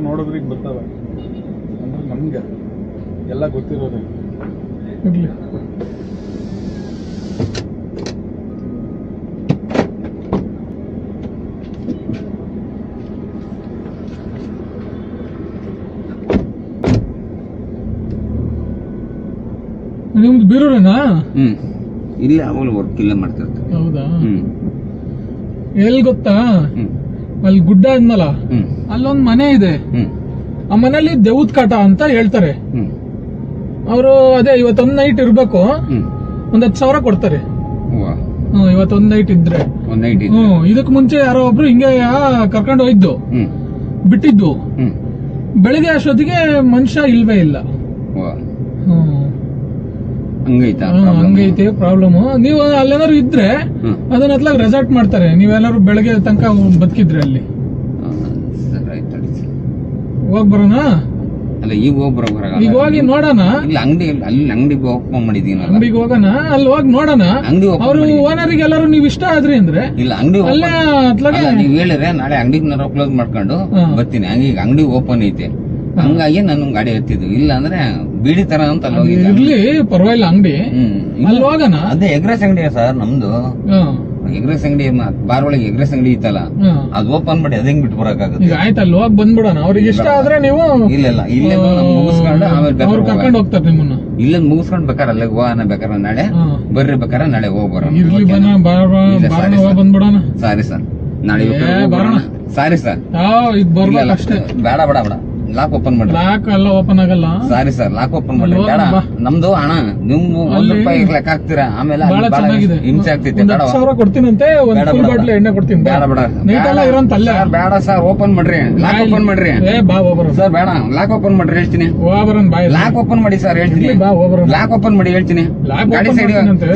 ನೋಡೋದ್ರಿಗೆ ಬರ್ತವೆ ಅಂದ್ರೆ ನಮ್ಗೆ ಎಲ್ಲ ಗೊತ್ತಿರೋದೇ ಇರ್ಲಿ. ನಿಮ್ದು ಬೀರೂರೇನಾ? ಇಲ್ಲಿ ಯಾವಾಗಲೂ ವರ್ಕ್ ಇಲ್ಲೇ ಮಾಡ್ತಿರ್ತಾರೆ. ಹೌದಾ? ಎಲ್ಲಿ ಗೊತ್ತಾ, ಅಲ್ಲಿ ಗುಡ್ಡ ಆದ್ಮಲ್ಲ ಅಲ್ಲೊಂದ್ ಮನೆ ಇದೆ. ಆ ಮನೇಲಿ ದೇವದ್ ಕಾಟ ಅಂತ ಹೇಳ್ತಾರೆ. ಅವರು ಅದೇ ಇವತ್ತೊಂದ್ ನೈಟ್ ಇರ್ಬೇಕು, ಒಂದ್ 10,000 ಕೊಡ್ತಾರೆ. ಇವತ್ತೊಂದ್ ನೈಟ್ ಇದ್ರೆ. ಇದಕ್ ಮುಂಚೆ ಯಾರೋ ಒಬ್ರು ಹಿಂಗೆ ಕರ್ಕೊಂಡು ಹೋಯ್ದು ಬಿಟ್ಟಿದ್ದು. ಬೆಳಿಗ್ಗೆ ಅಷ್ಟೊತ್ತಿಗೆ ಮನುಷ್ಯ ಇಲ್ವೇ ಇಲ್ಲ. ಹಂಗೈತೆ ಪ್ರಾಬ್ಲಮ್. ನೀವು ಅಲ್ಲೇನಾದ್ರು ಇದ್ರೆ ಅದನ್ನ ರೆಸಾರ್ಟ್ ಮಾಡ್ತಾರೆ. ನೀವೆಲ್ಲಾರು ಬೆಳಗ್ಗೆ ತನಕ ಬದುಕಿದ್ರೆ ಅಲ್ಲಿ ಹೋಗ್ ಬರೋಣ. ಅಲ್ಲ ಈಗ ಈಗ ಹೋಗಿ ನೋಡೋಣ. ಅಂಗಡಿಗೆ ಓಪನ್ ಮಾಡಿದೀನಿ. ಅಂಗಡಿಗೆ ಹೋಗೋಣ, ಅಲ್ಲಿ ಹೋಗಿ ನೋಡೋಣ. ಅವ್ರು ಓನರಿಗೆ ಎಲ್ಲರೂ ನೀವ್ ಇಷ್ಟ ಆದ್ರಿ ಅಂದ್ರೆ ಇಲ್ಲ ಅಂಗಡಿ ನೀವ್ ಹೇಳಿದ್ರೆ ನಾಳೆ ಅಂಗಡಿಗೆ ಕ್ಲೋಸ್ ಮಾಡ್ಕೊಂಡು ಬರ್ತೀನಿ. ಹಂಗೀಗ ಅಂಗಡಿ ಓಪನ್ ಐತೆ, ಹಂಗಾಗಿ ನಾನು ಗಾಡಿ ಹತ್ತಿದ್ದು. ಇಲ್ಲ ಅಂದ್ರೆ ಬೀಡಿ ತರ ಅಂತ ಇರ್ಲಿ, ಪರವಾಗಿಲ್ಲ ಅಂಗಡಿ ಅಲ್ಲಿ ಹೋಗೋಣ. ಅದೇ ಎಗ್ರೆಸ್ ಅಂಗಡಿ ಸರ್ ನಮ್ದು. ಎಗ್ರೆಸ್ ಅಂಗಡಿ ಬಾರ್ ಒಳಗೆ ಎಗ್ರೆಸ್ ಅಂಗಡಿ ಇತ್ತಲ್ಲ, ಅದು ಓಪನ್ ಮಾಡಿ ಅದಂಗ್ ಬಿಟ್ಟು ಬರಕಾಗುತ್ತೆ. ಈಗ ಆಯ್ತು, ಅಲ್ಲಿ ಹೋಗಿ ಬಂದ್ಬಿಡೋಣ. ಅವ್ರಿಗೆ ಇಷ್ಟ ಆದ್ರೆ ನೀವು ಇಲ್ಲ ಇಲ್ಲೇ ಮುಗಿಸ್ಕೊಂಡು ಆಮೇಲೆ ಕರ್ಕೊಂಡು ಹೋಗ್ತಾರೆ ನಿಮ್ಮನ್ನ. ಇಲ್ಲೇ ಮುಗಿಸ್ಕೊಂಡು ಬೇಕಾರೆ ಅಲ್ಲಿಗೆ ಹೋಗೋಣ. ಬೇಕಾರೆ ನಾಳೆ ಬರ್ರಿ, ಬೇಕಾರೆ ನಾಳೆ ಹೋಗಿ ಬರೋಣ. ಇರ್ಲಿ ಬಂದ್ಬಿಡೋಣ. ಸಾರಿ ಸರ್, ನಾಳೆ ಬರೋಣ. ಸಾರಿ ಸರ್, ಇದು ಬರ್ಬೇಕು ಅಷ್ಟೇ. ಬೇಡ ಬೇಡ ಬೇಡ, ಲಾಕ್ ಓಪನ್ ಮಾಡಿ. ಲಾಕ್ ಎಲ್ಲ ಓಪನ್ ಆಗಲ್ಲ. ಸಾರಿ ಸರ್, ಲಾಕ್ ಓಪನ್ ಮಾಡಿ. ಬೇಡ, ನಮ್ದು ಹಣ ನಿಮ್ಗೆ ₹1 ಲೆಕ್ಕ ಹಾಕ್ತೀರಾ, ಆಮೇಲೆ ಹಿಂಸೆ ಆಗ್ತೈತೆ. 10,000 ಕೊಡ್ತೀನಂತೆ, ಒಂದು ಫುಲ್ ಬಾಟ್ಲಿ ಎಣ್ಣೆ ಕೊಡ್ತೀನಿ. ಬೇಡ ಬೇಡ ಬೇಡ ಸರ್, ಓಪನ್ ಮಾಡ್ರಿ, ಲಾಕ್ ಓಪನ್ ಮಾಡ್ರಿ. ಸರ್ ಬೇಡ, ಲಾಕ್ ಓಪನ್ ಮಾಡ್ರಿ ಹೇಳ್ತೀನಿ. ಲಾಕ್ ಓಪನ್ ಮಾಡಿ ಸರ್ ಹೇಳ್ತೀನಿ. ಲಾಕ್ ಓಪನ್ ಮಾಡಿ ಹೇಳ್ತೀನಿ. ಗಾಡಿ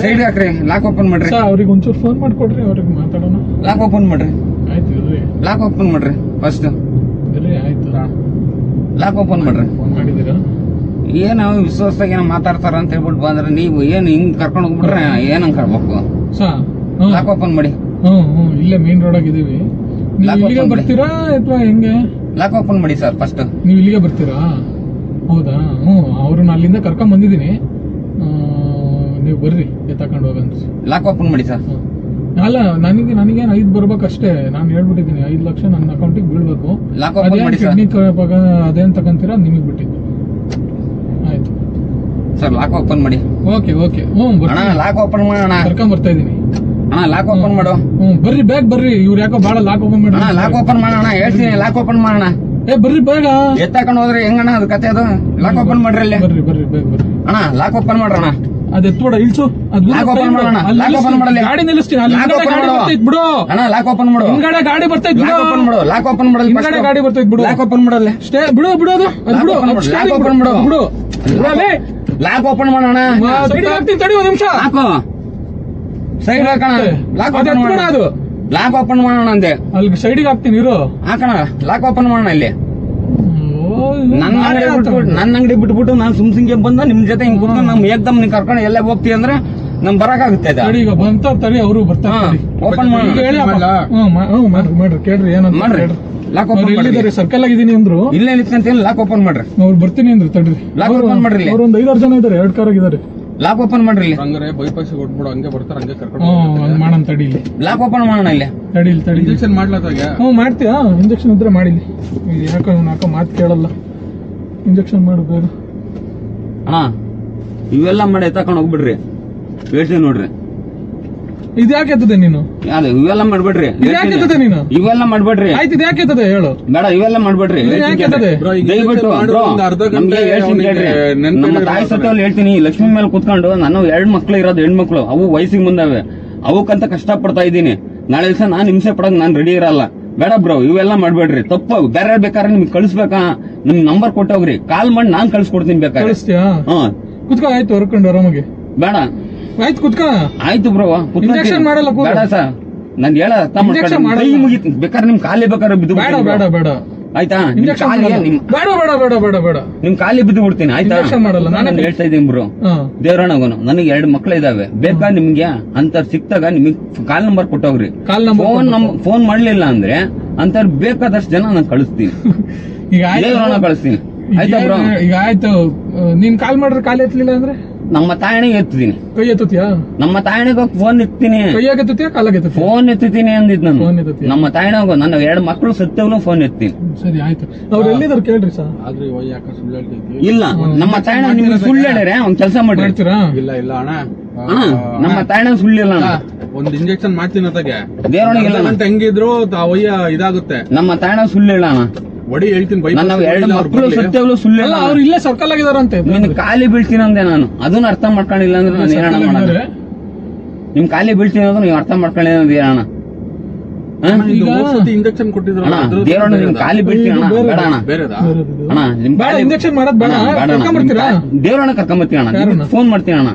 ಸೈಡ್ ಹಾಕ್ರಿ, ಲಾಕ್ ಓಪನ್ ಮಾಡ್ರಿ. ಅವ್ರಿಗೆ ಒಂಚೂರು ಫೋನ್ ಮಾಡ್ಕೊಡ್ರಿ, ಅವ್ರಿಗೆ ಮಾತಾಡೋಣ. ಲಾಕ್ ಓಪನ್ ಮಾಡ್ರಿ. ಆಯ್ತು, ಲಾಕ್ ಓಪನ್ ಮಾಡ್ರಿ ಫಸ್ಟ್. ಆಯ್ತು, ಲಾಕ್ ಓಪನ್ ಮಾಡ್ರಿ. ಫೋನ್ ಮಾಡಿದೀರಾ? ಏನೋ ವಿಶ್ವಾಸದಾಗ ಏನೋ ಮಾತಾಡ್ತಾರ ಅಂತ ಹೇಳ್ಬಿಟ್ಟು ಬಂದ್ರೆ ನೀವು ಏನ್ ಹಿಂಗ್ ಕರ್ಕೊಂಡು ಹೋಗ್ಬಿಟ್ರೆ ಏನಂಗ್ ಕರ್ಬೇಕು. ಲಾಕ್ ಓಪನ್ ಮಾಡಿ. ಇಲ್ಲೇ ಮೇನ್ ರೋಡ್ ಆಗಿದೀವಿ. ಇಲ್ಲಿಗೆ ಬರ್ತೀರಾ ಅಥವಾ ಹೆಂಗೆ? ಲಾಕ್ ಓಪನ್ ಮಾಡಿ ಸರ್ ಫಸ್ಟ್. ನೀವು ಇಲ್ಲಿಗೆ ಬರ್ತೀರಾ? ಹೌದಾ? ಅವ್ರನ್ನ ಅಲ್ಲಿಂದ ಕರ್ಕೊಂಡ್ ಬಂದಿದ್ದೀನಿ. ನೀವು ಬರ್ರಿ, ಎತ್ತಕೊಂಡು ಹೋಗಂತ. ಲಾಕ್ ಓಪನ್ ಮಾಡಿ ಸರ್. ಅಲ್ಲ, ನನಗೇನು 5 ಬರ್ಬೇಕಷ್ಟೇ. ನಾನು ಹೇಳ್ಬಿಟ್ಟಿದ್ದೀನಿ 5 ಲಕ್ಷ ನನ್ನ ಅಕೌಂಟಿಗೆ ಬೀಳ್ಬೇಕು. ಅದೇನ್ ತಗೊಂತೀರಾ ನಿಮಗ್ ಬಿಟ್ಟಿದ್ದು. ಆಯ್ತು ಸರ್, ಲಾಕ್ ಓಪನ್ ಮಾಡಿ. ಓಕೆ ಲಾಕ್ ಓಪನ್ ಮಾಡೋಣ. ಕರ್ಕೊಂಡ್ ಬರ್ತಾ ಇದೀನಿ. ಲಾಕ್ ಓಪನ್ ಮಾಡು. ಬರ್ರಿ, ಬೇಗ ಬರ್ರಿ. ಇವ್ರು ಯಾಕೋ ಬಾಳ ಲಾಕ್ ಓಪನ್ ಮಾಡಿ. ಲಾಕ್ ಓಪನ್ ಮಾಡೋಣ ಹೇಳ್ತೀನಿ. ಲಾಕ್ ಓಪನ್ ಮಾಡೋಣ. ಬರ್ರಿ ಬೇಗ. ಎತ್ತಾಕೊಂಡು ಹೋದ್ರೆ ಹೆಂಗಣ್ಣ ಅದು ಕತೆ? ಅದು ಲಾಕ್ ಓಪನ್ ಮಾಡ್ರಿ ಅಲ್ಲಿ. ಬರ್ರಿ ಬೇಗ ಬರ್ರಿ. ಲಾಕ್ ಓಪನ್ ಮಾಡೋಣ. ಅದ್ ಎತ್ಬೇಡ, ಇಳ್ಸು. ಲಾಕ್ ಓಪನ್ ಮಾಡೋಣ. ಲಾಕ್ ಓಪನ್ ಮಾಡಲಿ. ಗಾಡಿ ನಿಲ್ಲಿಸ್ತೀನಿ. ಬಿಡು ಲಾಕ್ ಓಪನ್ ಮಾಡು. ಹಿಂಗಡೆ ಗಾಡಿ ಬರ್ತೈತ್ ಬಿಡು. ಲಾಕ್ ಓಪನ್ ಮಾಡಲಿ. ಹಿಂಗಡೆ ಗಾಡಿ ಬರ್ತೈತ್ ಬಿಡು. ಲಾಕ್ ಓಪನ್ ಮಾಡಲಿ. ಬಿಡು ಬಿಡೋದು. ಲಾಕ್ ಓಪನ್ ಮಾಡು. ಬಿಡು. ಲಾಕ್ ಓಪನ್ ಮಾಡೋಣ. ಸೈಡ್ ಹಾಕ್ತೀನಿ, ತಡಿ ಒಂದ್ ನಿಮಿಷ. ಸೈಡ್ ಹಾಕೋಣ. ಲಾಕ್ ಓಪನ್ ಮಾಡೋಣ. ಅದು ಲಾಕ್ ಓಪನ್ ಮಾಡೋಣ ಅಂದೆ. ಅಲ್ಲಿ ಸೈಡಿಗೆ ಹಾಕ್ತೀನಿ, ಇರು. ಹಾಕೋಣ. ಲಾಕ್ ಓಪನ್ ಮಾಡೋಣ ಇಲ್ಲಿ. ನನ್ನ ಅಂಗಡಿ ಬಿಟ್ಬಿಟ್ಟು ನಾನು ಸುಮ್ಸಿಂಗೆ ಬಂದ ನಿಮ್ ಜೊತೆ ಹಿಂಗ್ ಕುತ್ಕೊಂಡು ನಮ್ ಏಕ್ದಮ್ ನೀನ್ ಕರ್ಕೊಂಡು ಎಲ್ಲ ಹೋಗ್ತೀವಿ ಅಂದ್ರೆ ನಮ್ ಬರಕಾಗುತ್ತೆ. ಈಗ ಬಂತಾರ, ತಡಿ, ಅವರು ಬರ್ತಾರೆ. ಓಪನ್ ಮಾಡ್ರಿ, ಕೇಳ್ರಿ ಏನಂತ ಮಾಡ್ರಿ. ಲಾಕ್ ಓಪನ್ ಮಾಡಿದ್ದಾರೆ. ಸರ್ಕಲ್ ಆಗಿದ್ದೀನಿ ಅಂದ್ರು. ಇಲ್ಲೇ ನಿಂತ್ಕೊಂತೀನಿ. ಲಾಕ್ ಓಪನ್ ಮಾಡ್ರಿ. ಅವ್ರು ಬರ್ತೀನಿ ಅಂದ್ರು, ತಡ್ರಿ. ಲಾಕ್ ಓಪನ್ ಮಾಡ್ರಿ. ಅವ್ರು ಒಂದ್ 5-6 ಜನ ಇದಾರೆ, 2 ಕಾರ್ ಆಗಿದ್ದಾರೆ. ಲಾಕ್ ಓಪನ್ ಮಾಡ್ರಿ. ಹಂಗಾರೆ ಬೈಪಾಸ್ ಕೊಟ್ಬಿಡು, ಹಂಗೆ ಬರ್ತಾರೆ, ಹಂಗೆ ಕರ್ಕೊಂಡು ಮಾಡೋಣ. ತಡಿ, ಇಲ್ಲಿ ಲಾಕ್ ಓಪನ್ ಮಾಡೋಣ. ಇಲ್ಲಿ ತಡಿ. ಇಂಜೆಕ್ಷನ್ ಮಾಡ್ಲಾತಾಗ? ಮಾಡ್ತೀಯಾ? ಇಂಜೆಕ್ಷನ್ ಇದ್ರೆ ಮಾಡಿಲಿ. ಯಾಕೋ ಮಾತು ಕೇಳಲ್ಲ. ಇಂಜೆಕ್ಷನ್ ಮಾಡು ಬೇರೆ. ಇವೆಲ್ಲ ಮಾಡಿ ಎತ್ತಕೊಂಡು ಹೋಗ್ಬಿಡ್ರಿ. ಹೇಳ್ತೀನಿ ನೋಡ್ರಿ. ಇದು ಯಾಕೆ ಎತ್ತದೆ ನೀನು? ಇವೆಲ್ಲ ಮಾಡ್ಬೇಡ್ರಿ. ನೀನು ಇವೆಲ್ಲ ಮಾಡ್ಬೇಡ್ರಿ. ಆಯ್ತು, ಇದು ಯಾಕೆ ಹೇಳು. ಬೇಡ, ಇವೆಲ್ಲ ಮಾಡ್ಬೇಡ್ರಿ. ದಯವಿಟ್ಟು ನಮ್ಮ ತಾಯಿ ಸತ್ತಲ್ಲಿ ಹೇಳ್ತೀನಿ. ಲಕ್ಷ್ಮಿ ಮೇಲೆ ಕುತ್ಕೊಂಡು ನಾನು 2 ಮಕ್ಳು ಇರೋದು, ಹೆಣ್ಮಕ್ಳು. ಅವು ವಯಸ್ಸಿಗೆ ಮುಂದಾವೆ. ಅವಕ್ಕಂತ ಕಷ್ಟ ಪಡ್ತಾ ಇದ್ದೀನಿ. ನಾಳೆ ದಿವಸ ನಾನ್ ಹಿಂಸೆ ಪಡಕ್ ನಾನ್ ರೆಡಿ ಇರಲ್ಲ. ಬೇಡ ಬ್ರೋ, ಇವೆಲ್ಲ ಮಾಡ್ಬೇಡ್ರಿ. ತಪ್ಪು. ಬೇರೆ ಬೇಕಾದ್ರೆ ನಿಮ್ಗೆ ಕಳಿಸ್ಬೇಕಾ? ನಿಮ್ ನಂಬರ್ ಕೊಟ್ಟೋಗ್ರಿ, ಕಾಲ್ ಮಾಡಿ ನಾನ್ ಕಳ್ಸಿಕೊಡ್ತೀನಿ. ಬೇಕಾದ್ರೆ ಕುತ್ಕೋ. ಆಯ್ತು, ಹೊರ್ಕೊಂಡು ಆರಾಮಾಗಿ. ಬೇಡ, ಆಯ್ತು ಕುತ್ಕೋ. ಆಯ್ತು ಬ್ರೋ. ಇಂಜೆಕ್ಷನ್ ಮಾಡಲ್ಲ. ಬೇಡ ಸರ್, ನನ್ ಹೇಳ ಮುಗಿತ್. ಬೇಕಾದ್ರೆ ನಿಮ್ ಖಾಲಿ ಬೇಕಾದ್ರೆ ಬಿದ್ದು. ಬೇಡ ಬೇಡ ಬೇಡ, ಆಯ್ತಾ? ಬೇಡ ಬೇಡ ಬೇಡ ಬೇಡ ಬೇಡ, ನಿಮ್ ಖಾಲಿ ಬಿದ್ದು ಬಿಡ್ತೀನಿ. ಆಯ್ತಾ? ಮಾಡಲ್ಲ. ನಾನು ಹೇಳ್ತಾ ಇದ್ದೀನಿ ಬ್ರೋ, ದೇವರಣಗನು. ನನಗೆ 2 ಮಕ್ಳು ಇದಾವೆ. ಬೇಕಾ ನಿಮ್ಗೆ ಅಂತ ಸಿಕ್ತಾಗ ನಿಮಗ್ ಕಾಲ್ ನಂಬರ್ ಕೊಟ್ಟೋಗ್ರಿ. ಫೋನ್ ಮಾಡ್ಲಿಲ್ಲ ಅಂದ್ರೆ ಅಂತ ಬೇಕಾದಷ್ಟು ಜನ ನಾನು ಕಳಿಸ್ತೀನಿ. ಈಗ ಆಯ್ತು ದೇವ್ರನ್ನ ಕಳಿಸ್ತೀನಿ ಆಯ್ತಾ ಬ್ರೋ? ಈಗ ಆಯ್ತು, ನೀನ್ ಕಾಲ್ ಮಾಡ್ರೆ ಕಾಲ್ ಎತ್ತಲಿಲ್ಲ ಅಂದ್ರೆ ನಮ್ಮ ತಾಯಣಿಗೆ ಎತ್ತಿದ್ದೀನಿ, ಕೈ ಎತ್ತುತ್ತೀಯಾ? ನಮ್ಮ ತಾಯಣಿಗೆ ಫೋನ್ ಎತ್ತೀನಿ, ಕೈಯಾಗ ಎತ್ತುತ್ತೀಯಾ ಕಾಲಾಗ ಎತ್ತುತ್ತೀಯ? ಫೋನ್ ಎತ್ತಿದ್ದೀನಿ ಅಂದಿದ್ ನಾನು. ಫೋನ್ ಎತ್ತುತ್ತೀಯ? ನಮ್ಮ ತಾಯಣಿಗೆ ನನ್ನ 2 ಮಕ್ಕಳು ಸತ್ತವನು ಫೋನ್ ಎತ್ತೀನಿ. ಸರಿ ಆಯ್ತು, ಅವ್ರು ಎಲ್ಲಿದ್ದಾರೆ ಕೇಳ್ರಿ ಸರ್. ಆದ್ರೆ ಇವಾಗ ಯಾಕೆ ಸುಳ್ಳು ಹೇಳ್ತೈತಿ? ಇಲ್ಲ ನಮ್ಮ ತಾಯಣ ನಿಮ್ಗೆ ಸುಳ್ಳು ಹೇಳ್ಯಾರೆ, ಒಂದ್ ಕೆಲಸ ಮಾಡ್ರಿ ಮಾಡ್ತೀರಾ? ಇಲ್ಲ ಇಲ್ಲ ಅಣ್ಣ, ಅಣ್ಣ, ನಮ್ಮ ತಾಯಣ ಸುಳ್ಳಿಲ್ಲ ಅಣ್ಣ. ಒಂದ್ ಇಂಜೆಕ್ಷನ್ ಮಾಡ್ತೀನಿ ಅತ್ತಾಗೆ. ದೇವ್ರೊಳಗಿಲ್ಲ ಅಣ್ಣ. ಹೆಂಗಿದ್ರು ಒಯ್ಯ ಇದಾಗುತ್ತೆ. ನಮ್ಮ ತಾಯಣ ಸುಳ್ಳಿಲ್ಲ ಅಣ್ಣ. ಒಡಿ ಹೇಳ್ತೀನಿ ಬೈ. ನನ್ನ 2 ಮಕ್ಕಳು ಸತ್ತವಳು ಸುಳ್ಳಿಲ್ಲ. ಅಲ್ಲ, ಅವ್ರು ಇಲ್ಲೇ ಸರ್ಕಲ್ ಆಗಿದಾರಂತೆ. ನಿನ್ ಖಾಲಿ ಬೀಳ್ತೀನಿ ಅಂದೆ ನಾನು, ಅದನ್ನ ಅರ್ಥ ಮಾಡ್ಕೊಂಡಿಲ್ಲ ಅಂದ್ರೆ ನಾನು ಏನಣ್ಣ ಮಾಡೋದು? ನಿಮ್ ಖಾಲಿ ಬೀಳ್ತೀನಿ ಅಂದ್ರೆ ನೀವು ಅರ್ಥ ಮಾಡ್ಕೊಂಡಿಲ್ಲ ಅಂದ್ರೆ ಏನಣ್ಣ? ಇಂಜೆಕ್ಷನ್ ಕೊಟ್ಟಿದ್ರು ಅಣ್ಣ ದೇವ್ರಣ್ಣ ನಿಮ್ ಖಾಲಿ ಬೀಳ್ತೀನಿ ಅಣ್ಣ, ಬೇಡ ಅಣ್ಣ. ಬೇರೆದಾ? ಅಣ್ಣ ನಿಮ್ ಬೇಡ, ಇಂಜೆಕ್ಷನ್ ಮಾಡೋದ್ ಬೇಡ, ಕರ್ಕೊಂಡ್ಬರ್ತೀರಾ? ದೇವ್ರಣ್ಣ ಕರ್ಕೊಂಬರ್ತೀನಿ ಅಣ್ಣ, ಯಾರನ್ನ? ಫೋನ್ ಮಾಡ್ತೀನಿ ಅಣ್ಣ.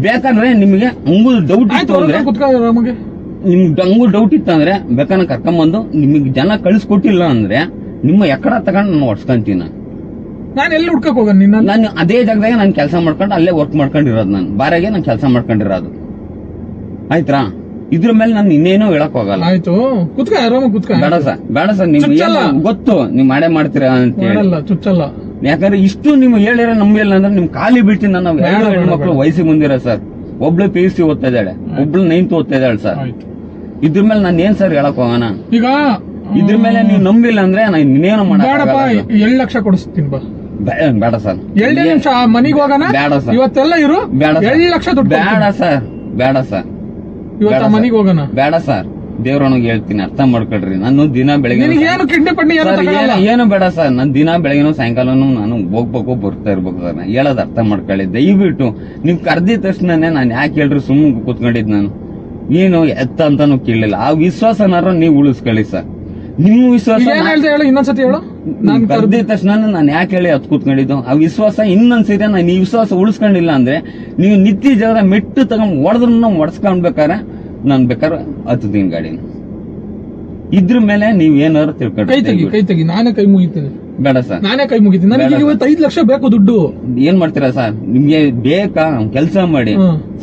ಬೇಕಾದ್ರೆ ನಿಮ್ಗೆ ಹಂಗೂ ಡೌಟ್ ಇತ್ತು ಅಂದ್ರೆ, ನಮಗೆ ನಿಮ್ಗೆ ಹಂಗೂ ಡೌಟ್ ಇತ್ತು ಅಂದ್ರೆ ಬೇಕಾದ್ರೆ ಕರ್ಕೊಂಬಂದು ನಿಮಗೆ ಜನ ಕಳಿಸ್ಕೊಟ್ಟಿಲ್ಲ ಅಂದ್ರೆ ನಿಮ್ಮ ಎಕ್ಕಡ ತಗೊಂಡು ನಾನು ಹೊಡ್ಸ್ಕೊಂತೀನಿ ನಾನು. ನಾನು ಎಲ್ಲಿ ಹುಡ್ಕಕ್ ಹೋಗ ನಿನ್ನ? ನಾನು ಅದೇ ಜಾಗದಾಗ ನಾನು ಕೆಲಸ ಮಾಡ್ಕೊಂಡು ಅಲ್ಲೇ ವರ್ಕ್ ಮಾಡ್ಕೊಂಡಿರೋದು, ನಾನು ಬಾರಾಗೆ ನಾನು ಕೆಲಸ ಮಾಡ್ಕೊಂಡಿರೋದು. ಆಯ್ತಾ? ಇದ್ರ ಮೇಲೆ ನಾನು ಇನ್ನೇನು ಹೇಳಕ್ ಹೋಗಲ್ಲ. ಆಯ್ತು, ಕುತ್ಕ ಆರಾಮ ಕುತ್ಕ. ಬೇಡ ಸರ್, ಬೇಡ ಸರ್, ನಿಮ್ಗೆ ಚುಚ್ಚಲ್ಲ. ಗೊತ್ತು ನೀವ್ ಮಾಡೇ ಮಾಡ್ತೀರಾ ಅಂತ ಹೇಳಿ. ಮಾಡಲ್ಲ, ಚುಚ್ಚಲ್ಲ. ಯಾಕಂದ್ರೆ ಇಷ್ಟು ನೀವು ಹೇಳಿರೋ ನಂಬಿಲ್ಲ ಅಂದ್ರೆ ನಿಮ್ ಖಾಲಿ ಬೀಳ್ತೀನಿ. ನಾವು 2 ಹೆಣ್ಮಕ್ಳು ವಯಸ್ಸಿಗೆ ಮುಂದಿರೋ ಸರ್. ಒಬ್ಳು PUC ಓದ್ತಾ ಇದ್ದಾಳೆ, ಒಬ್ಳು 9th ಓದ್ತಾ ಇದ್ದಾಳೆ ಸರ್. ಆಯ್ತು, ಇದ್ರ ಮೇಲೆ ನಾನು ಏನ್ ಸರ್ ಹೇಳಕ್ ಹೋಗೋಣ? ಈಗ ಇದ್ರ ಮೇಲೆ ನೀವು ನಂಬಿಲ್ಲ ಅಂದ್ರೆ ನಾನು ಇನ್ನೇನು ಬೇಡಪ್ಪ, ಮಾಡಕ್ 7 ಲಕ್ಷ ಕೊಡಿಸ್ತೀನಿ ಬಾ. ಬೇಡ ಸರ್, 2 ನಿಮಿಷ ಮನಿಗ್ ಹೋಗೋಣ. ಬೇಡ ಸರ್, ಇವತ್ತೆಲ್ಲ ಇರು. ಬೇಡ ಸರ್. 7 ಲಕ್ಷ ದುಡ್ಡು ಬೇಡ ಸರ್, ಬೇಡ ಸರ್, ಇವತ್ತ ಮನಿಗ್ ಹೋಗೋಣ. ಬೇಡ ಸರ್. ದೇವ್ರನಿಗೆ ಹೇಳ್ತೀನಿ, ಅರ್ಥ ಮಾಡ್ಕೊಳ್ರಿ. ನಾನು ದಿನ ಬೆಳಗ್ಗೆ ನಿನಗೆ ಏನು ಕಿಡ್ನಿ ಪಡ್ನಿ ಏನು ತಗೊಳಲ್ಲ. ಏನು ಬೇಡ ಸರ್, ನಾನು ದಿನ ಬೆಳಗ್ಗೆನೂ ಸಾಯಂಕಾಲನು ನಾನು ಹೋಗ್ಬೇಕು ಬರ್ತಾ ಇರ್ಬೇಕು ಸರ್. ಹೇಳೋದ್ ಅರ್ಥ ಮಾಡ್ಕೊಳ್ಳಿ ದಯವಿಟ್ಟು. ನೀವ್ ಕರ್ದಿದ ತಕ್ಷಣನೇ ನಾನು ಯಾಕೆ ಹೇಳ್ರಿ ಸುಮ್ಮನೆ ಕೂತ್ಕೊಂಡಿದ್ ನಾನು. ಏನು ಎತ್ತ ಅಂತಾನು ಕೇಳಲಿಲ್ಲ. ಆ ವಿಶ್ವಾಸನಾರ ನೀವು ಉಳಿಸ್ಕೊಳ್ಳಿ ಸರ್. ನಿಮ್ಮ ವಿಶ್ವಾಸ ಏನ್ ಹೇಳ್ದೆ ಹೇಳು, ಇನ್ನೊಂದ್ಸತಿ ಹೇಳು. ನಾನು ಕರ್ದಿದ ತಕ್ಷಣ ನಾನು ಯಾಕೆ ಹೇಳಿ ಹತ್ ಕೂತ್ಕೊಂಡಿದ್ದು? ಆ ವಿಶ್ವಾಸ ಇನ್ನೊಂದ್ಸರಿ ನಾನು ಈ ವಿಶ್ವಾಸ ಉಳಿಸ್ಕೊಂಡಿಲ್ಲ ಅಂದ್ರೆ ನೀವು ನಿತ್ಯ ಜಾಗ ಮೆಟ್ಟು ತಗೊಂಡ್ ಹೊಡೆದ್ರು ಹೊಡ್ಸ್ಕೊಂಡ್ಬೇಕಾರೆ ನಾನು ಬೇಕಾದ್ರೆ ಹತ್ತೀನಿ ಗಾಡಿನ. ಇದ್ರ ಮೇಲೆ ನೀವ್ ಏನಾದ್ರು ಕೈ ತೆಗಿ, ಕೈ ತೆಗಿ, ನಾನೇ ಕೈ ಮುಗಿತೀನಿ. ಬೇಡ ಸರ್, ನಾನೇ ಕೈ ಮುಗಿತೀನಿ. ನನಗೆ ಇವತ್ತು 5 ಲಕ್ಷ ಬೇಕು ದುಡ್ಡು. ಏನ್ ಮಾಡ್ತೀರಾ ಸರ್? ನಿಮ್ಗೆ ಬೇಕಾ? ಕೆಲಸ ಮಾಡಿ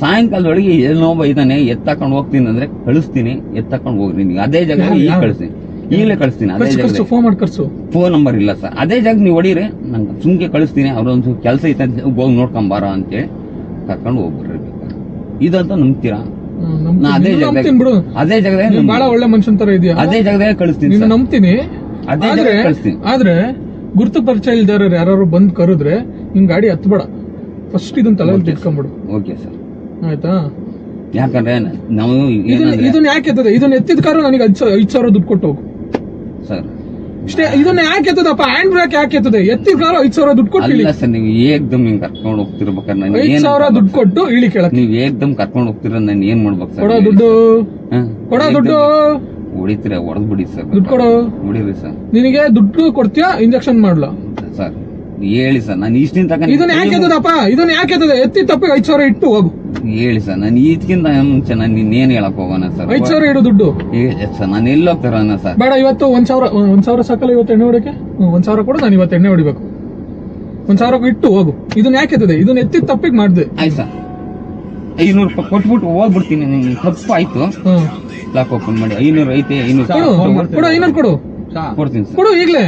ಸಾಯಂಕಾಲದೊಳಗೆ ಏನೋ ಬೈತಾನೆ ಎತ್ತಾಕೊಂಡು ಹೋಗ್ತೀನಿ ಅಂದ್ರೆ ಕಳಿಸ್ತೀನಿ, ಎತ್ತಾಕೊಂಡು ಹೋಗ್ರಿ. ನೀವು ಅದೇ ಜಾಗ ಈಗ ಕಳಿಸ್ತೀನಿ, ಈಗಲೇ ಕಳಿಸ್ತೀನಿ. ಅದೇ ಜಾಗ ಫೋನ್ ಮಾಡಿ ಕರ್ಸು. ಫೋನ್ ನಂಬರ್ ಇಲ್ಲ ಸರ್. ಅದೇ ಜಾಗ ನೀವು ಹೊಡೀರಿ, ನಂಗೆ ಸುಮ್ಕೆ ಕಳಿಸ್ತೀನಿ. ಅವ್ರೊಂದು ಕೆಲಸ ಐತೆ ಹೋಗಿ ನೋಡ್ಕೊಂಬಾರ ಅಂತೇಳಿ ಕರ್ಕೊಂಡು ಹೋಗ್ಬಿಡ್ರಿ. ಇದಂತ ನಂಬ್ತೀರಾ? ನಾ ಅದೇ ಜಾಗದಾಗ ಬಿಡು. ಅದೇ ಜಾಗದಾಗ ಬಹಳ ಒಳ್ಳೆ ಮನುಷ್ಯನ್ ತರ ಇದೆಯಾ? ಅದೇ ಜಾಗದಾಗ ಕಳಿಸ್ತೀನಿ ನೀನು ಸರ್. ನಂಬ್ತೀನಿ. ಅದೇ ಜಾಗ ಕಳಿಸ್ತೀನಿ. ಆದ್ರೆ ಗುರುತು ಪರಿಚಯ ಇಲ್ದಾರ ಯಾರು ಬಂದ್ ಕರೆದ್ರೆ ನಿಮ್ ಗಾಡಿ ಹತ್ಬೇಡ. ಫಸ್ಟ್ ಇದನ್ನ ತಲೆಯಲ್ಲಿ ಇಟ್ಕೊಂಡ್ಬಿಡು. ಓಕೆ ಸರ್, ಆಯ್ತಾ? ಯಾಕಂದ್ರೆ ನಾವು ಇದನ್ನ ಯಾಕೆ ಎತ್ತದೆ? ಇದನ್ನ ಎತ್ತಿದ ಕಾರು ನನಗೆ 5,000 ದುಡ್ಡು ಕೊಟ್ಟು ಹೋಗು ಸರ್. ಇಷ್ಟೇ. ಇದನ್ನ ಯಾಕೆ ಎತ್ತದಪ್ಪ? ಹ್ಯಾಂಡ್ ಬ್ರೇಕ್ ಯಾಕೆ ಎತ್ತದೆ? ಎತ್ತಿದ ಕಾರು 5,000 ದುಡ್ಡು ಕೊಟ್ಟು ಇಲ್ಲ ಸರ್, ನೀವು ಏಕ್ದಮ್ ಹಿಂಗ್ ಕರ್ಕೊಂಡು ಹೋಗ್ತಿರ್ಬೇಕಾದ್ರೆ ನಾನು 5,000 ದುಡ್ಡು ಕೊಟ್ಟು ಇಳಿ ಕೇಳಕ್. ನೀವು ಏಕ್ದಮ್ ಕರ್ಕೊಂಡು ಹೋಗ್ತಿರ ನಾನು ಏನ್ ಮಾಡ್ಬೇಕು ಸರ್? ಕೊಡೋ ದುಡ್ಡು, ಕೊಡೋ ದುಡ್ಡು. ಹೊಡಿತೀರ, ಹೊಡೆದ್ ಬಿಡಿ ಸರ್. ದುಡ್ಡು ಕೊಡು. ಹೊಡಿರಿ ಸರ್. ನಿನಗೆ ದುಡ್ಡು ಕೊಡ್ತೀಯಾ ಇಂಜೆಕ್ಷನ್ ಮಾಡ್ಲ ಸರ್? ಹೇಳಿ ಸರ್, ನಾನು ಇಷ್ಟಿನ ತಗೊಂಡು ಇದನ್ನ ಯಾಕೆ ಎತ್ತದಪ್ಪ? ಇದನ್ನ ಯಾಕೆ ಎತ್ತದೆ? ಎತ್ತಿ ತಪ್ಪಿಗೆ 5,000 ಇಟ್ಟು ಹೋಗು. ಹೇಳಿ ಸರ್, ನಾನು ಇದಕ್ಕಿಂತ ಮುಂಚೆ ನಾನು ಇನ್ನೇನ್ ಹೇಳಕ್ ಹೋಗೋಣ ಸರ್? 5,000 ಇಡು ದುಡ್ಡು. ಸರ್ ನಾನು ಎಲ್ಲಿ ಹೋಗ್ತಾರ ಸರ್? ಬೇಡ, ಇವತ್ತು 1,000 ಸಾಕಲ್ಲ ಇವತ್ತು ಎಣ್ಣೆ ಹೊಡಿಕೆ? 1,000 ಕೊಡು, ನಾನು ಇವತ್ತು ಎಣ್ಣೆ ಹೊಡಿಬೇಕು. 1,000 ಇಟ್ಟು ಹೋಗು. ಇದನ್ನ ಯಾಕೆ ಎತ್ತದೆ? ಇದನ್ನ ಎತ್ತಿದ ತಪ್ಪಿಗೆ ಮಾಡ್ದೆ. ಆಯ್ತು ಸರ್, 500 ರೂಪಾಯಿ ಕೊಟ್ಬಿಟ್ಟು ಹೋಗ್ಬಿಡ್ತೀನಿ. ನಿಮ್ಗೆ ತಪ್ಪು ಆಯ್ತು, ಲಾಕ್ ಓಪನ್ ಮಾಡಿ. 500 ಐತೆ, 500 ಕೊಡು. 500 ಕೊಡು, ಕೊಡ್ತೀನಿ ಸರ್. ಕೊಡು ಈಗ್ಲೇ.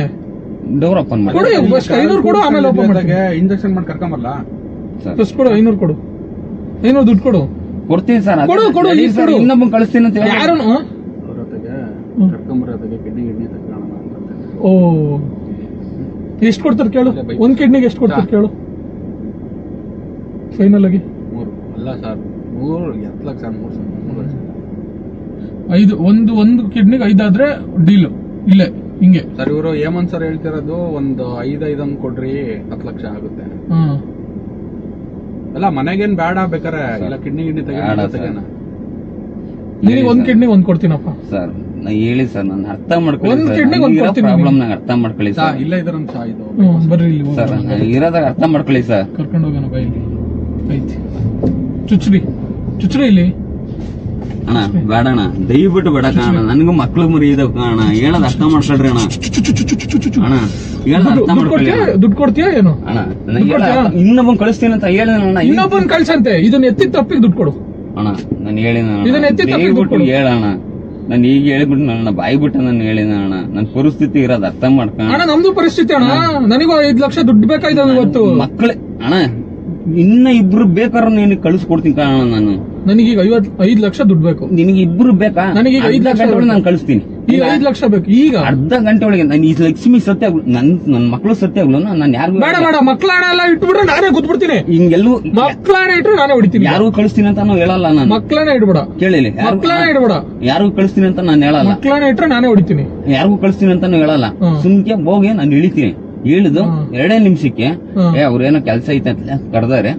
ಡೋರ್ ಓಪನ್ ಮಾಡಿ. ಕೊಡು, 500 ಕೊಡು, ಆಮೇಲೆ ಓಪನ್ ಮಾಡ್ತೀನಿ. ಇಂಜೆಕ್ಷನ್ ಮಾಡಿ ಕರ್ಕೊಂಬರ್ಲ ಫಸ್ಟ್ ಕೊಡು. 500 ಕೊಡು. 500 ದುಡ್ಡು ಕೊಡು. ಕೊಡ್ತೀನಿ ಸರ್. ಕೊಡು, ಕೊಡು, ಈಗ ಕೊಡು. ಇನ್ನೊಬ್ಬ ಕಳಿಸ್ತೀನಿ ಅಂತ ಹೇಳಿ. ಯಾರು? ಕರ್ಕೊಂಬರೋದಕ್ಕೆ ಕಿಡ್ನಿ ತಗೋಣ ಅಂತ. ಓ, ಎಷ್ಟು ಕೊಡ್ತಾರೆ ಕೇಳು? ಒಂದ್ ಕಿಡ್ನಿಗೆ ಎಷ್ಟು ಕೊಡ್ತಾರೆ ಕೇಳು ಫೈನಲ್ ಆಗಿ? 3 ಅಲ್ಲ ಸರ್, 3 ಎತ್ತಲಕ್ ಸರ್. 3 ಲಕ್ಷ. 5 ಒಂದು ಕಿಡ್ನಿಗೆ 5 ಆದ್ರೆ ಡೀಲ್ ಇಲ್ಲೇ ಹಿಂಗೆ ಸರ್. ಇವರು ಹೇಮಂತ್ ಸರ್ ಹೇಳ್ತಿರೋದು ಒಂದು 5 ಕೊಡ್ರಿ 10 ಲಕ್ಷ ಆಗುತ್ತೆ. ಅಲ್ಲ ಮನೆಗೇನ್ ಬೇಡ, ಬೇಕಾರೆ ಇಲ್ಲ ಕಿಡ್ನಿ ತೆಗೋಣ. ನಿನಗೆ ಒಂದ್ ಕಿಡ್ನಿ ಒಂದ್ ಕೊಡ್ತೀನಪ್ಪ ಸರ್. ನಾ ಹೇಳಿ ಸರ್, ನಾನು ಅರ್ಥ ಮಾಡ್ಕೊಳ್ಳಿ. ಒಂದ್ ಕಿಡ್ನಿಗೆ ಒಂದ್ ಕೊಡ್ತೀನಿ. ಪ್ರಾಬ್ಲಮ್ ನಂಗೆ ಅರ್ಥ ಮಾಡ್ಕೊಳ್ಳಿ ಸರ್. ಇಲ್ಲ ಇದ್ರಂತ ಇದು ಬರ್ರಿ ಇಲ್ಲಿ ಸರ್, ಇರೋದಾಗ ಅರ್ಥ ಮಾಡ್ಕೊಳ್ಳಿ ಸರ್. ಕರ್ಕೊಂಡು ಹೋಗೋಣ ಬೈಲಿ. ಐತಿ ಚುಚ್ಚ್ರಿ ಇಲ್ಲಿ. ಅಣ್ಣ ಬೇಡಣ್ಣ, ದಯವಿಟ್ಟು ಬೇಡ ಕಾಣ. ನನಗೂ ಮಕ್ಳು ಮರಿ ಇದಾವ ಕಾಣ. ಹೇಳೋದ್ ಅರ್ಥ ಮಾಡ್ಕೊಳ್ರಿ ಅಣ್ಣ. ಅಣ್ಣ ಹೇಳೋದ್ ಅರ್ಥ ಮಾಡ್ಕೊಳ್ಳಿ. ದುಡ್ಡು ಕೊಡ್ತೀಯಾ ಏನು? ಅಣ್ಣ ಇನ್ನೊಬ್ಬನ್ ಕಳಿಸ್ತೀನಿ ಅಂತ ಹೇಳಿ ಅಣ್ಣ. ಇನ್ನೊಬ್ಬನ್ ಕಳ್ಸಂತೆ. ಇದನ್ನ ಎತ್ತಿದ ತಪ್ಪಿಗೆ ದುಡ್ಡು ಕೊಡು ಅಣ್ಣ. ನಾನು ಹೇಳಿ ಇದನ್ನ ಎತ್ತಿ ತಪ್ಪಿಗೆ ದುಡ್ಡು ದಯವಿಟ್ಟು ಕೊಡು. ಹೇಳಣ್ಣ. ನಾನು ಈಗ ಹೇಳ್ಬಿಟ್ಟು ನನ್ನ ಬಾಯಿ ಬಿಟ್ಟು ನಾನು ಹೇಳಿದ ಅಣ್ಣ ನನ್ನ ಪರಿಸ್ಥಿತಿ ಇರೋದು ಅರ್ಥ ಮಾಡ್ಕೊಂಡು ಅಣ್ಣ ನಮ್ದು ಪರಿಸ್ಥಿತಿ ಅಣ್ಣ, ನನಗೂ 5 ಲಕ್ಷ ದುಡ್ಡು ಬೇಕಾಯ್ತದ ಇವತ್ತು. ಮಕ್ಕಳೇ ಅಣ್ಣ ಇನ್ನ ಇಬ್ರು ಬೇಕಾದ್ರೆ ನೀನು ಕಳಿಸ್ಕೊಡ್ತೀನಿ ಕಾಣ ನಾನು. ನನಗೀಗ 5 ಲಕ್ಷ ದುಡ್ಡು ಬೇಕು. ನಿನಗೆ ಇಬ್ರು ಬೇಕಾ? ನನಗೀಗ 5 ಲಕ್ಷ ಗಂಟೆ ಒಳಗೆ ನಾನು ಕಳಿಸ್ತೀನಿ. ಈಗ 5 ಲಕ್ಷ ಬೇಕು ಈಗ ಅರ್ಧ ಗಂಟೆ ಒಳಗೆ. ನಾನು ಈ ಲಕ್ಷ್ಮಿ ಸತ್ಯ ನನ್ನ ಮಕ್ಕಳು ಸತ್ಯ ನಾನು ಯಾರಿಗೂ ಬೇಡ ಬೇಡ, ಮಕ್ಕಳಾಣ ಎಲ್ಲ ಇಟ್ಬಿಟ್ರೆ ನಾನೇ ಗುದ್ಬಿಡ್ತೀನಿ. ಹಿಂಗೆಲ್ಲೂ ಮಕ್ಕಳಾಣ ಇಟ್ರು ನಾನೇ ಹೊಡಿತೀನಿ. ಯಾರಿಗೂ ಕಳಿಸ್ತೀನಿ ಅಂತ ನಾನು ಹೇಳಲ್ಲ. ನಾನು ಮಕ್ಕಳಾಣ ಇಡ್ಬೇಡ, ಕೇಳಿಲ್ಲ. ಮಕ್ಕಳಾಣ ಇಡ್ಬೇಡ. ಯಾರಿಗೂ ಕಳಿಸ್ತೀನಿ ಅಂತ ನಾನು ಹೇಳಲ್ಲ. ಮಕ್ಕಳಾಣ ಇಟ್ರೆ ನಾನೇ ಹೊಡಿತೀನಿ. ಯಾರಿಗೂ ಕಳಿಸ್ತೀನಿ ಅಂತಾನು ಹೇಳಲ್ಲ. ಸುಮ್ಕೆ ಹೋಗಿ ನಾನು ಇಳಿತೀನಿ. ಇಳಿದು 2 ನಿಮಿಷಕ್ಕೆ ಅವ್ರೇನೋ ಕೆಲಸ ಐತೆ ಅಂತ ಕರೆದಾರೆ,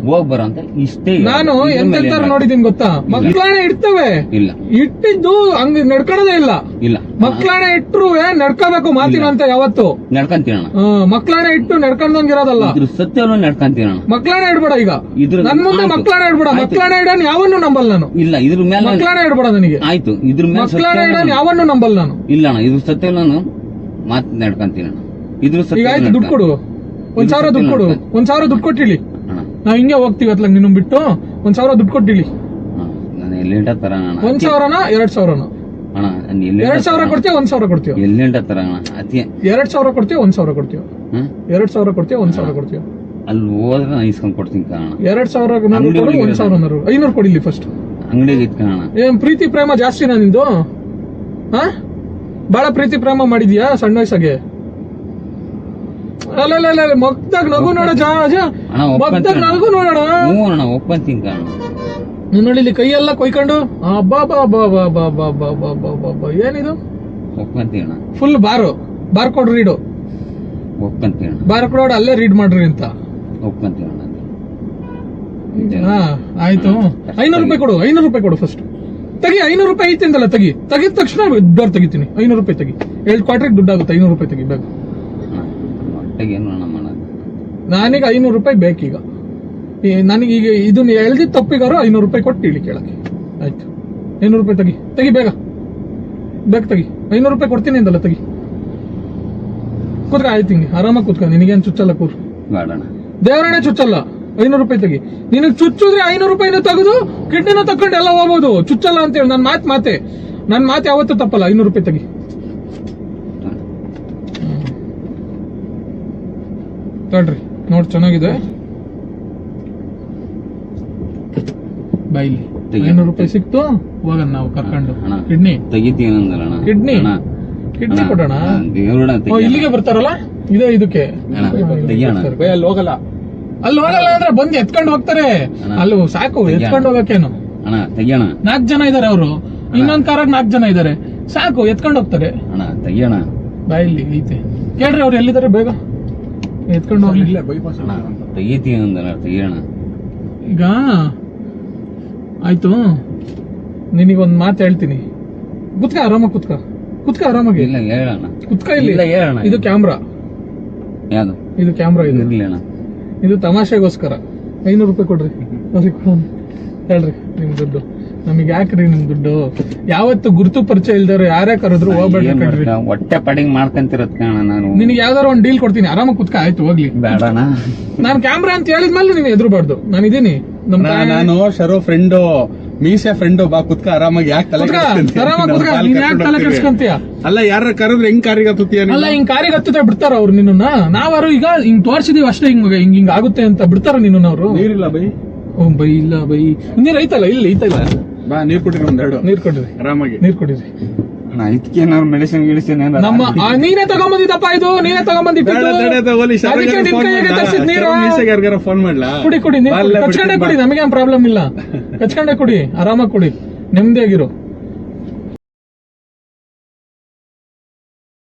ಹೋಗ್ ಬರ ಅಂತ ಇಷ್ಟೇ. ನಾನು ಎಂತೆಂತಾರ ನೋಡಿದೀನಿ ಗೊತ್ತಾ, ಮಕ್ಕಳಾಣ ಇಡ್ತವೆ. ಇಲ್ಲ ಇಟ್ಟಿದ್ದು ಹಂಗ ನಡ್ಕೊಳ್ಳೋದೇ ಇಲ್ಲ. ಇಲ್ಲ ಮಕ್ಕಳಾಣ ಇಟ್ರು ನಡ್ಕೋಬೇಕು ಮಾತಿನ ಅಂತ ಯಾವತ್ತು ನಡ್ಕಂತೀನಣ್ಣ. ಮಕ್ಕಳಾಣ ಇಟ್ಟು ನಡ್ಕೊಂಡಂಗಿರೋದಲ್ಲ. ಇದ್ರ ಸತ್ಯವನ್ನು ನಡ್ಕಂತೀನಣ್ಣ. ಮಕ್ಕಳಾಣ ಇಡ್ಬೇಡ ಈಗ. ಇದ್ರ ನನ್ ಮುಂದೆ ಮಕ್ಕಳಾಣ ಇಡ್ಬೇಡ. ಮಕ್ಕಳಾಣ ಇಡೋನ್ ಯಾವನ್ನೂ ನಂಬಲ್ಲ ನಾನು. ಇಲ್ಲ ಇದ್ರ ಮೇಲೆ ಮಕ್ಕಳಾಣ ಇಡ್ಬೇಡ ನನಗೆ. ಆಯ್ತು. ಇದ್ರ ಮೇಲೆ ಮಕ್ಕಳಾಣ ಇಡೋನ್ ಯಾವನ್ನೂ ನಂಬಲ್ಲ ನಾನು. ಇಲ್ಲ ಅಣ್ಣ, ಇದ್ರ ಸತ್ಯ ನಾನು ಮಾತ್ ನಡ್ಕಂತೀನಣ್ಣ. ಇದ್ರ ಈಗ ಸತ್ಯ ಆಯ್ತು, ದುಡ್ಡು ಕೊಡು. 1,000 ದುಡ್ಡು ಕೊಡು. 1,000 ದುಡ್ಡು ಕೊಟ್ಟಿಳಿ. ಅಣ್ಣ ನಾವ್ ಹಿಂಗೆ ಹೋಗ್ತೀವಿ ಅತ್ಲಾಗ ನಿನ್ನ ಬಿಟ್ಟು 1,000 ದುಡ್ಡು ಕೊಟ್ಟಿಳಿ. ನಾನು ಎಲ್ಲಿಂಟ ತರ ಅಣ್ಣ? 1,000ನಾ 2,000ನಾ? ಅಣ್ಣ ನಾನು ಎಲ್ಲಿ 2,000 ಕೊಡ್ತೀಯ 1,000 ಕೊಡ್ತೀಯ? ಎಲ್ಲಿಂಟ ತರ ಅಣ್ಣ? ಅತಿ 2,000 ಕೊಡ್ತೀಯ 1,000 ಕೊಡ್ತೀಯ? 2,000 ಕೊಡ್ತೀಯ 1,000 ಕೊಡ್ತೀಯ? ಅಲ್ಲಿ ಹೋದ್ರೆ ನಾನು ಇಸ್ಕೊಂಡ್ ಕೊಡ್ತೀನಿ ಕಾಣ. 2,000 ಕೊಡು, 1,000 500 ಕೊಡಿಲಿ ಫಸ್ಟ್. ಅಂಗಡಿಗೆ ಇಟ್ಕೋಣ. ಏನ್ ಪ್ರೀತಿ ಪ್ರೇಮ ಜಾಸ್ತಿನಾ ನಿಂದು? ಬಹಳ ಪ್ರೀತಿ ಪ್ರೇಮ ಮಾಡಿದ್ಯಾ ಸಣ್ಣ ವಯಸ್ಸಾಗೆ? ಅಲ್ಲ ಮಕ್ದಾಗ ನಗು ನೋಡ, ಮಕ್ದಾಗ ನಗು ನೋಡೋಣ. ಹ್ಞೂ ಅಣ್ಣ ಒಪ್ಪಂತೀನಿ ಕಾಣ. ನೀನ್ ನೋಡಿಲಿ ಕೈಯೆಲ್ಲ ಕೊಯ್ಕೊಂಡು ಬಾ ಬಾ ಬಾ ಬಾ ಬಾ ಬಾ ಬಾ ಬಾ ಬಾ ಬಾ ಬಾ ಏನಿದು? ಒಪ್ಪಂತೀನಿ ಅಣ್ಣ. ಫುಲ್ ಬಾರ್ ಕೊಡ್ ರೀಡು. ಒಪ್ಪಂತೀನಿ ಅಣ್ಣ. ಬಾರ್ ಕೊಡ್ ಅಲ್ಲೇ ರೀಡ್ ಮಾಡ್ರಿ ಅಂತ. ಒಪ್ಪಂತೀನಿ ಅಣ್ಣ. ಆಯ್ತು. 500 ರೂಪಾಯಿ ಕೊಡು. 500 ರೂಪಾಯಿ ಕೊಡು ಫಸ್ಟ್. ತೆಗಿ. 500 ರೂಪಾಯಿ ಐತಿಂದಲ್ಲ ತೆಗಿ. ತೆಗಿದ ತಕ್ಷಣ ಡೋರ್ ತೆಗಿತೀನಿ. 500 ರೂಪಾಯಿ ತೆಗಿ. 2 ಕ್ವಾರ್ಟರ್ ದುಡ್ಡು ಆಗುತ್ತೆ. 500 ರೂಪಾಯಿ ತೆಗಿ ಬೇಕು. ಏನು ಅಣ್ಣ ಮಾಡೋದು? ನಾನೀಗ 500 ರೂಪಾಯಿ ಬೇಕೀಗ. ನನಗೀಗ ಇದನ್ನ ಎಳ್ದಿದ್ ತಪ್ಪಿಗಾರು 500 ರೂಪಾಯಿ ಕೊಟ್ಟು ಇಳಿ ಕೇಳಕ್ಕೆ. ಆಯ್ತು, 500 ರೂಪಾಯಿ ತೆಗಿ ಬೇಗ ತೆಗಿ. 500 ರೂಪಾಯಿ ಕೊಡ್ತೀನಿ ಅಂದಲ್ಲ, ತೆಗಿ. ಕೂತ್ಕ. ಆಯ್ತು, ಹಿಂಗೆ ಆರಾಮಾಗಿ ಕೂತ್ಕ. ನಿನಗೇನು ಚುಚ್ಚಲ್ಲ ಕೂರ್. ಬೇಡಣ್ಣ, ದೇವರೇ ಚುಚ್ಚಲ್ಲ. 500 ರೂಪಾಯಿ ತೆಗಿ. ನಿನಗ್ ಚುಚ್ಚಿದ್ರೆ 500 ರೂಪಾಯಿನ ತೆಗೆದು ಕಿಡ್ನಿನ ತಕೊಂಡು ಎಲ್ಲ ಹೋಗ್ಬೋದು. ಚುಚ್ಚಲ್ಲ ಅಂತೇಳಿ ನನ್ನ ಮಾತು ಯಾವತ್ತೂ ತಪ್ಪಲ್ಲ. 500 ರೂಪಾಯಿ ತೆಗಿ. ತಡ್ರಿ, ನೋಡ್ ಚೆನ್ನಾಗಿದೆ. ಬೈಲಿ 500 ರೂಪಾಯಿ ಸಿಕ್ತು. ಹೋಗೋಣ ನಾವು ಕರ್ಕೊಂಡು. ಕಿಡ್ನಿ ತೆಗಿತೀನಿ ಅಂದಲ್ಲ ಕಿಡ್ನಿ ಕೊಡೋಣ. ದೇವ್ರಣ್ಣ ಇಲ್ಲಿಗೆ ಬರ್ತಾರಲ್ಲ, ಇದೇ ಇದಕ್ಕೆ ಅಲ್ಲಿ ಹೋಗಲ್ಲ. ಅಲ್ಲಿ ಹೋಗಲ್ಲ ಅಂದ್ರೆ ಬಂದು ಎತ್ಕೊಂಡು ಹೋಗ್ತಾರೆ. ಅಲ್ಲಿ ಸಾಕು, ಎತ್ಕೊಂಡು ಹೋಗಕ್ಕೇನು. ಅಣ್ಣ ತೆಗಿಯೋಣ. 4 ಜನ ಇದಾರೆ ಅವರು. ಇನ್ನೊಂದ್ ಕಾರಾಗ 4 ಜನ ಇದಾರೆ. ಸಾಕು, ಎತ್ಕೊಂಡು ಹೋಗ್ತಾರೆ. ಅಣ್ಣ ತೆಗಿಯೋಣ. ಬಾಯಲ್ಲಿ ಐತೆ. ಕೇಳ್ರಿ ಅವ್ರು ಎಲ್ಲಿದ್ದಾರೆ, ಬೇಗ ಎತ್ಕೊಂಡು ಹೋಗ್ಲಿ. ಬೈಪಾಸ್ ತೆಗಿತೀನಿ ಅಂದಲ್ಲ, ತೆಗಿಯೋಣ. ಈಗ ಆಯ್ತು, ನಿನಗೊಂದ್ ಮಾತು ಹೇಳ್ತೀನಿ. ಕುತ್ಕ, ಆರಾಮಾಗಿ ಕುತ್ಕ ಆರಾಮಾಗಿ. ಇಲ್ಲ ಹೇಳೋಣ. ಕುತ್ಕ. ಇಲ್ಲಿ ಇಲ್ಲ ಹೇಳೋಣ. ಇದು ಕ್ಯಾಮ್ರಾ. ಯಾವ್ದು? ಇದು ಕ್ಯಾಮ್ರಾ. ಇದು ಇರ್ಲಿ ಅಣ್ಣ. ಇದು ತಮಾಷೆಗೋಸ್ಕರ. 500 ರೂಪಾಯಿ ಕೊಡ್ರಿ. ಹೇಳ್ರಿ ನಿಮ್ ದುಡ್ಡು. ನಮಗೆ ಯಾಕ್ರಿ ನಿಮ್ ದುಡ್ಡು? ಯಾವತ್ತು ಗುರುತು ಪರಿಚಯ ಇಲ್ದವ್ರು ಯಾರೇ ಕರೆದ್ರು ಹೋಗ್ಬೇಡ್ರಿ ಕಣ್ರಿ. ಹೊಟ್ಟೆ ಪಡಿಂಗ್ ಮಾಡ್ಕೊಂತಿರತ್ ಕಾಣ. ನಾನು ನಿನಗೆ ಯಾವ್ದಾರು ಒಂದ್ ಡೀಲ್ ಕೊಡ್ತೀನಿ, ಆರಾಮಾಗಿ ಕುತ್ಕ. ಆಯ್ತು, ಹೋಗ್ಲಿ. ಬೇಡಣ್ಣ, ನಾನ್ ಕ್ಯಾಮ್ರಾ ಅಂತ ಹೇಳಿದ್ಮೇಲೆ ನೀನು ಎದುರುಬಾರ್ದು. ನಾನು ಇದೀನಿ. ನಾನು ಶರೋ ಫ್ರೆಂಡು, ಮೀಸೆ ಫ್ರೆಂಡು. ಬಾ ಕುತ್ಕ ಆರಾಮಾಗಿ. ಯಾಕೆ ತಲೆ ಆರಾಮಾಗಿ ಕುತ್ಕ. ನೀನ್ ಯಾಕೆ ತಲೆ ಕೆಡ್ಸ್ಕೊಂತೀಯ? ಅಲ್ಲ, ಯಾರ ಕರೆದ್ರೆ ಹೆಂಗ್ ಕಾರಿಗೆ ಹತ್ತುತ್ತೀಯ? ಅಲ್ಲ, ಹಿಂಗ್ ಕಾರಿಗೆ ಹತ್ತುತ್ತೆ ಬಿಡ್ತಾರ ಅವ್ರು ನಿನ್ನ. ನಾವಾರು ಈಗ ಹಿಂಗ್ ತೋರ್ಸಿದೀವಿ ಅಷ್ಟೇ, ಹಿಂಗ್ ಆಗುತ್ತೆ ಅಂತ ಬಿಡ್ತಾರ ನಿನ್ನ ಅವ್ರು. ನೀರಿಲ್ಲ ಬೈ. ಬೈ ಇಲ್ಲ ಬೈ. ನೀರ್ ಐತಲ್ಲ, ಇಲ್ಲಿ ಐತಲ್ಲ. ಬಾ, ನೀರ್ ಕೊಟ್ಟಿರಿ ಒಂದೆರಡು. ನೀರ್ ಕೊಡ್ರಿ, ಆರಾಮಾಗಿ ನೀರ್ ಕೊಡಿರಿ. ಇದಕ್ಕೆ ನಾನು ಮೆಡಿಸಿನ್ ಗಿಡಿಸಿನ್ ನಮ್ಮ ನೀನೇ ತಗೊಂಬಂದಿದ್ದಪ್ಪ. ಇದು ನೀನೇ ತಗೊಂಬಂದಿಟ್ಟಿದ್ದು. ಫೋನ್ ಮಾಡ್ಲಾ? ಕುಡಿ ಕಚ್ಕೊಂಡೆ ಕುಡಿ. ನಮಗೇನ್ ಪ್ರಾಬ್ಲಮ್ ಇಲ್ಲ. ಕಚ್ಕೊಂಡೆ ಕುಡಿ, ಆರಾಮಾಗಿ ಕುಡಿ, ನೆಮ್ಮದಿಯಾಗಿರು.